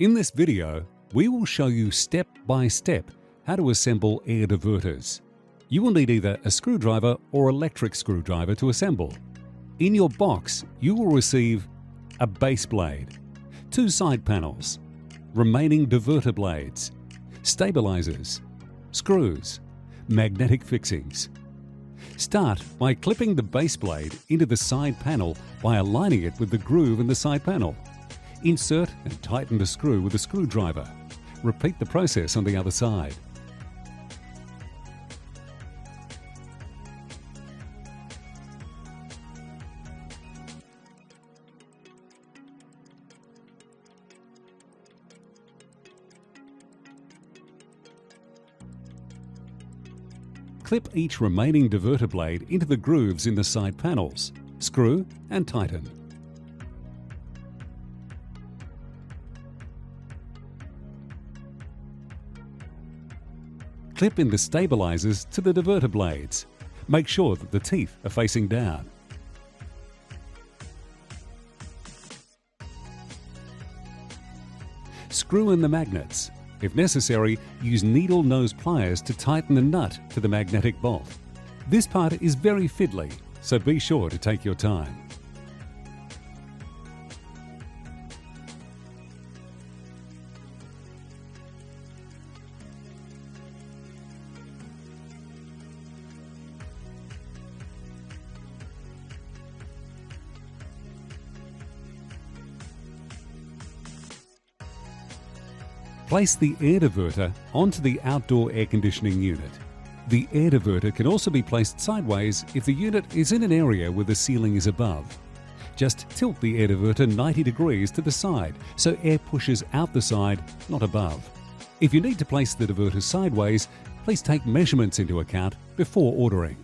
In this video, we will show you step by step how to assemble air diverters. You will need either a screwdriver or electric screwdriver to assemble. In your box, you will receive a base blade, 2 side panels, remaining diverter blades, stabilizers, screws, magnetic fixings. Start by clipping the base blade into the side panel by aligning it with the groove in the side panel. Insert and tighten the screw with a screwdriver. Repeat the process on the other side. Clip each remaining diverter blade into the grooves in the side panels. Screw and tighten. Clip in the stabilizers to the diverter blades. Make sure that the teeth are facing down. Screw in the magnets. If necessary, use needle nose pliers to tighten the nut to the magnetic bolt. This part is very fiddly, so be sure to take your time. Place the air diverter onto the outdoor air conditioning unit. The air diverter can also be placed sideways if the unit is in an area where the ceiling is above. Just tilt the air diverter 90 degrees to the side so air pushes out the side, not above. If you need to place the diverter sideways, please take measurements into account before ordering.